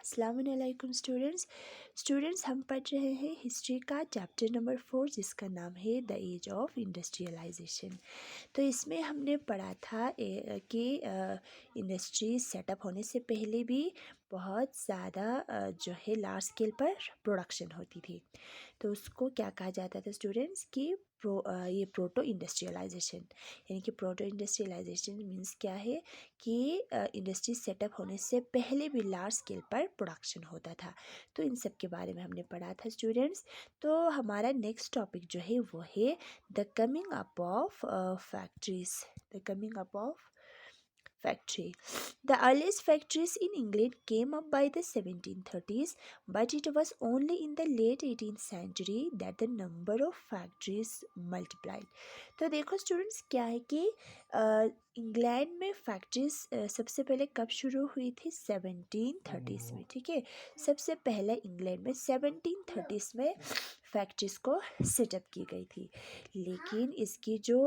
अस्सलाम वालेकुम स्टूडेंट्स हम पढ़ रहे हैं हिस्ट्री का चैप्टर नंबर 4 जिसका नाम है द एज ऑफ इंडस्ट्रियलाइजेशन। तो इसमें हमने पढ़ा था कि इंडस्ट्री सेटअप होने से पहले भी बहुत ज़्यादा जो है लार्ज स्केल पर प्रोडक्शन होती थी। तो उसको क्या कहा जाता था स्टूडेंट्स कि ये प्रोटो इंडस्ट्रियलाइजेशन। यानी कि प्रोटो इंडस्ट्रियलाइजेशन मीन्स क्या है कि इंडस्ट्री सेटअप होने से पहले भी लार्ज स्केल पर प्रोडक्शन होता था। तो इन सब के बारे में हमने पढ़ा था स्टूडेंट्स। तो हमारा नेक्स्ट टॉपिक जो है वो है the coming up of factories. The coming up of factory. The earliest factories in England came up by the 1730s, but it was only in the late 18th century that the number of factories multiplied. तो देखो students क्या है कि England में factories सबसे पहले कब शुरू हुई थी 1730s में। ठीक है, सबसे पहले इंग्लैंड में 1730s में फैक्ट्रीज को सेटअप की गई थी। लेकिन इसकी जो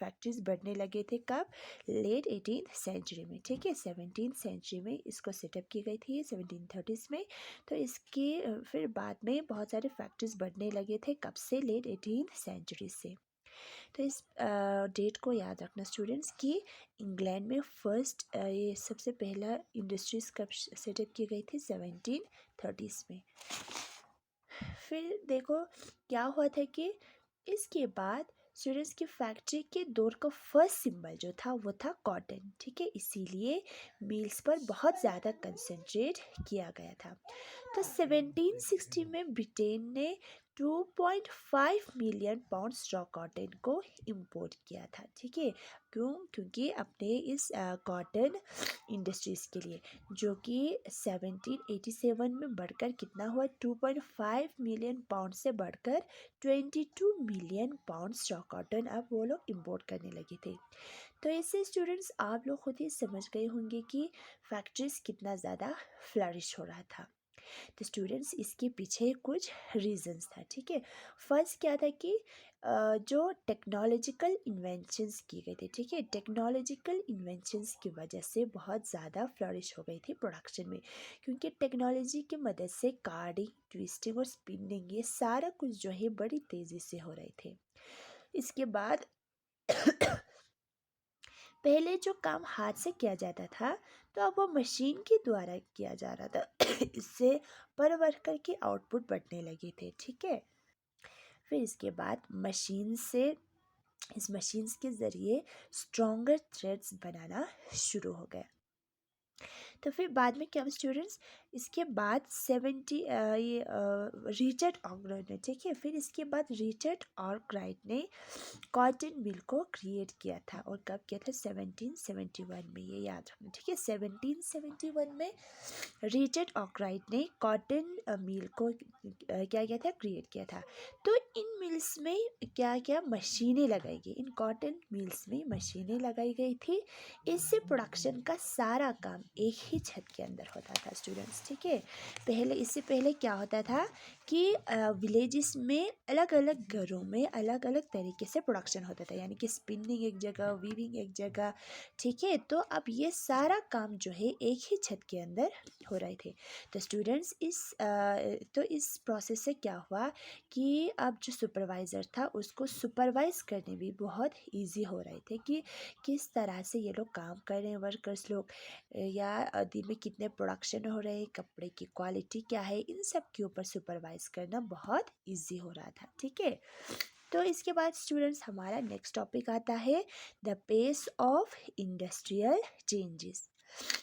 फैक्ट्रीज बढ़ने लगे थे कब, लेट 18th सेंचुरी में। ठीक है, 17th सेंचुरी में इसको सेटअप की गई थी 1730s में। तो इसकी फिर बाद में बहुत सारे फैक्ट्रीज बढ़ने लगे थे कब से, लेट 18th सेंचुरी से। तो इस डेट को याद रखना स्टूडेंट्स कि इंग्लैंड में फर्स्ट ये सबसे पहला इंडस्ट्रीज कब सेटअप की गई थी 1730s में। फिर देखो क्या हुआ था कि इसके बाद स्टूडेंट्स की फैक्ट्री के दौर का फर्स्ट सिंबल जो था वो था कॉटन। ठीक है, इसीलिए मिल्स पर बहुत ज़्यादा कंसंट्रेट किया गया था। तो 1760 में ब्रिटेन ने 2.5 मिलियन पाउंड स्ट्रॉ कॉटन को इंपोर्ट किया था। ठीक है, क्योंकि अपने इस कॉटन इंडस्ट्रीज़ के लिए, जो कि 1787 में बढ़कर कितना हुआ, 2.5 मिलियन पाउंड से बढ़कर 22 मिलियन पाउंड स्ट्रॉ कॉटन अब वो लोग इंपोर्ट करने लगे थे। तो ऐसे स्टूडेंट्स आप लोग खुद ही समझ गए होंगे कि फैक्ट्रीज कितना ज़्यादा फ्लरिश हो रहा था। तो स्टूडेंट्स इसके पीछे कुछ रीजंस था। ठीक है, फर्स्ट क्या था कि जो टेक्नोलॉजिकल इन्वेंशंस की गई थी। ठीक है, टेक्नोलॉजिकल इन्वेंशंस की वजह से बहुत ज़्यादा फ्लरिश हो गई थी प्रोडक्शन में, क्योंकि टेक्नोलॉजी की मदद से कार्डिंग, ट्विस्टिंग और स्पिनिंग ये सारा कुछ जो है बड़ी तेज़ी से हो रहे थे। इसके बाद पहले जो काम हाथ से किया जाता था तो अब वो मशीन के द्वारा किया जा रहा था। इससे पर वर्कर की आउटपुट बढ़ने लगे थे। ठीक है, फिर इसके बाद इस मशीन्स के ज़रिए स्ट्रॉन्गर थ्रेड्स बनाना शुरू हो गया। तो फिर बाद में क्या स्टूडेंट्स, इसके बाद रिचर्ड आर्कराइट ने, ठीक है, फिर इसके बाद रिचर्ड आर्कराइट ने कॉटन मिल को क्रिएट किया था। और कब किया था, 1771 में, ये याद रखना। ठीक है, 1771 में रिचर्ड आर्कराइट ने कॉटन मिल को क्या किया था, क्रिएट किया था। तो इन मिल्स में क्या क्या मशीनें लगाई गई, इन कॉटन मिल्स में मशीनें लगाई गई थी। इससे प्रोडक्शन का सारा काम एक ही छत के अंदर होता था स्टूडेंट्स। ठीक है, इससे पहले क्या होता था कि विलेजेस में अलग अलग घरों में अलग अलग तरीके से प्रोडक्शन होता था, यानी कि स्पिनिंग एक जगह, वीविंग एक जगह। ठीक है, तो अब ये सारा काम जो है एक ही छत के अंदर हो रहे थे। तो स्टूडेंट्स इस प्रोसेस से क्या हुआ कि अब जो सुपरवाइज़र था उसको सुपरवाइज करने भी बहुत इजी हो रहे थे कि किस तरह से ये लोग काम कर रहे हैं, वर्कर्स लोग, या दिन में कितने प्रोडक्शन हो रहे हैं, कपड़े की क्वालिटी क्या है, इन सब के ऊपर सुपरवाइज करना बहुत इजी हो रहा था। ठीक है, तो इसके बाद स्टूडेंट्स हमारा नेक्स्ट टॉपिक आता है the pace of industrial changes.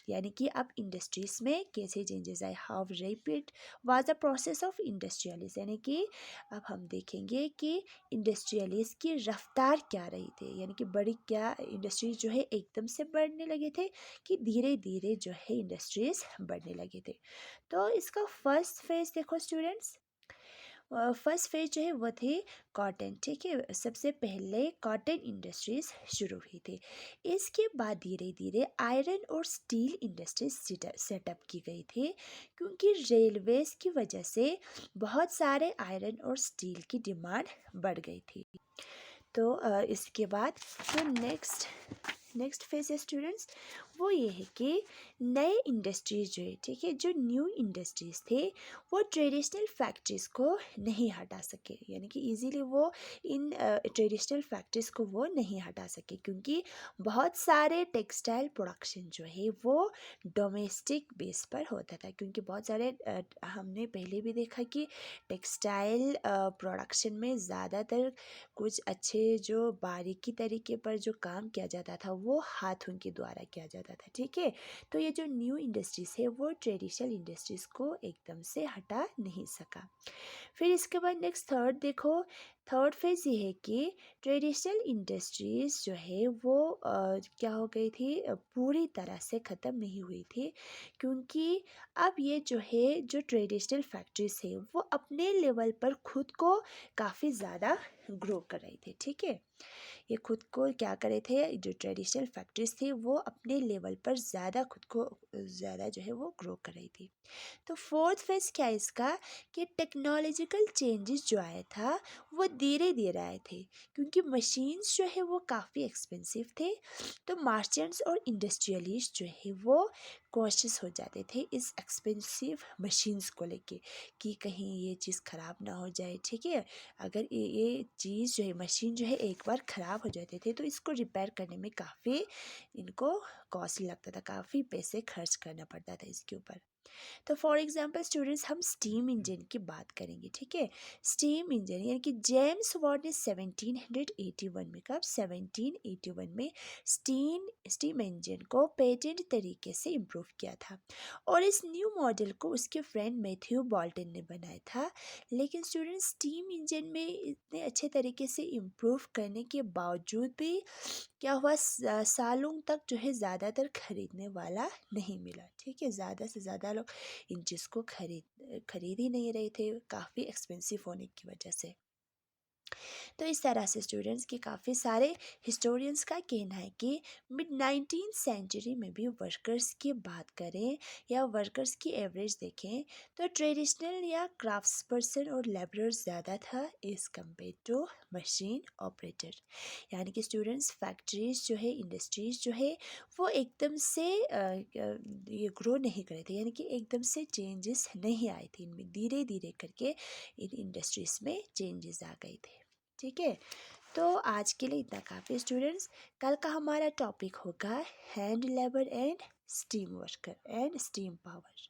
यानी कि अब इंडस्ट्रीज में कैसे चेंजेस आए, how rapid was the process of industrialist. यानी कि अब हम देखेंगे कि इंडस्ट्रियलिस्ट की रफ्तार क्या रही थी, यानी कि बड़ी क्या इंडस्ट्रीज जो है एकदम से बढ़ने लगे थे कि धीरे धीरे जो है इंडस्ट्रीज बढ़ने लगे थे। तो इसका फर्स्ट फेज देखो स्टूडेंट्स, फर्स्ट फेज जो है वो थी कॉटन। ठीक है, सबसे पहले कॉटन इंडस्ट्रीज शुरू हुई थी। इसके बाद धीरे धीरे आयरन और स्टील इंडस्ट्रीज सेटअप की गई थी, क्योंकि रेलवेज की वजह से बहुत सारे आयरन और स्टील की डिमांड बढ़ गई थी। तो इसके बाद जो नेक्स्ट फेज है स्टूडेंट्स वो ये है कि नए इंडस्ट्रीज जो है, ठीक है, जो न्यू इंडस्ट्रीज थे वो ट्रेडिशनल फैक्ट्रीज को नहीं हटा सके, यानी कि इजीली वो इन ट्रेडिशनल फैक्ट्रीज को वो नहीं हटा सके, क्योंकि बहुत सारे टेक्सटाइल प्रोडक्शन जो है वो डोमेस्टिक बेस पर होता था, क्योंकि बहुत सारे हमने पहले भी देखा कि टेक्सटाइल प्रोडक्शन में ज़्यादातर कुछ अच्छे जो बारीकी तरीके पर जो काम किया जाता था वो हाथों के द्वारा किया जाता था, ठीक है। तो ये जो न्यू इंडस्ट्रीज़ है वो ट्रेडिशनल इंडस्ट्रीज़ को एकदम से हटा नहीं सका। फिर इसके बाद नेक्स्ट थर्ड देखो, थर्ड फेज ये है कि ट्रेडिशनल इंडस्ट्रीज़ जो है वो क्या हो गई थी, पूरी तरह से ख़त्म नहीं हुई थी, क्योंकि अब ये जो है जो ट्रेडिशनल फैक्ट्रीज है वो अपने लेवल पर खुद को काफ़ी ज़्यादा ग्रो कर रही थी, ठीक है। ये खुद को क्या करे थे, जो ट्रेडिशनल फैक्ट्रीज थी वो अपने लेवल पर ज़्यादा खुद को ज़्यादा जो है वो ग्रो कर रही थी। तो फोर्थ फेज क्या है इसका, कि टेक्नोलॉजिकल चेंजेस जो आया था वो धीरे धीरे आए थे, क्योंकि मशीन्स जो है वो काफ़ी एक्सपेंसिव थे। तो मार्चेंट्स और इंडस्ट्रियलिस्ट जो है वो कॉशियस हो जाते थे इस एक्सपेंसिव मशीन्स को लेके, कि कहीं ये चीज़ ख़राब ना हो जाए, ठीक है। अगर ये चीज़ जो है, मशीन जो है एक बार ख़राब हो जाते थे तो इसको रिपेयर करने में काफ़ी इनको कॉस्टली लगता था, काफ़ी पैसे खर्च करना पड़ता था इसके ऊपर। तो फॉर एग्जांपल स्टूडेंट्स, हम स्टीम इंजन की बात करेंगे, ठीक है। स्टीम इंजन यानी कि जेम्स वाट ने 1781 में, कब, 1781 में स्टीम इंजन को पेटेंट तरीके से इम्प्रूव किया था, और इस न्यू मॉडल को उसके फ्रेंड मैथ्यू बोल्टन ने बनाया था। लेकिन स्टूडेंट्स, स्टीम इंजन में इतने अच्छे तरीके से इम्प्रूव करने के बावजूद भी क्या हुआ, सालों तक जो है ज़्यादातर खरीदने वाला नहीं मिला, ठीक है। ज़्यादा से ज़्यादा लोग इन चीज़ को खरीद ही नहीं रहे थे, काफ़ी एक्सपेंसिव होने की वजह से। तो इस तरह से स्टूडेंट्स के काफ़ी सारे हिस्टोरियंस का कहना है कि मिड 19th सेंचुरी में भी वर्कर्स की बात करें या वर्कर्स की एवरेज देखें तो ट्रेडिशनल या क्राफ्ट्स पर्सन और लेबरर्स ज़्यादा था as compared to machine operator. यानी कि स्टूडेंट्स, फैक्ट्रीज जो है, इंडस्ट्रीज जो है वो एकदम से ये ग्रो नहीं करे थे, यानी कि एकदम से चेंजेस नहीं आए थे इनमें, धीरे धीरे करके इन इंडस्ट्रीज में चेंजेस आ गए थे, ठीक है। तो आज के लिए इतना काफ़ी स्टूडेंट्स। कल का हमारा टॉपिक होगा hand labour and steam worker and steam power.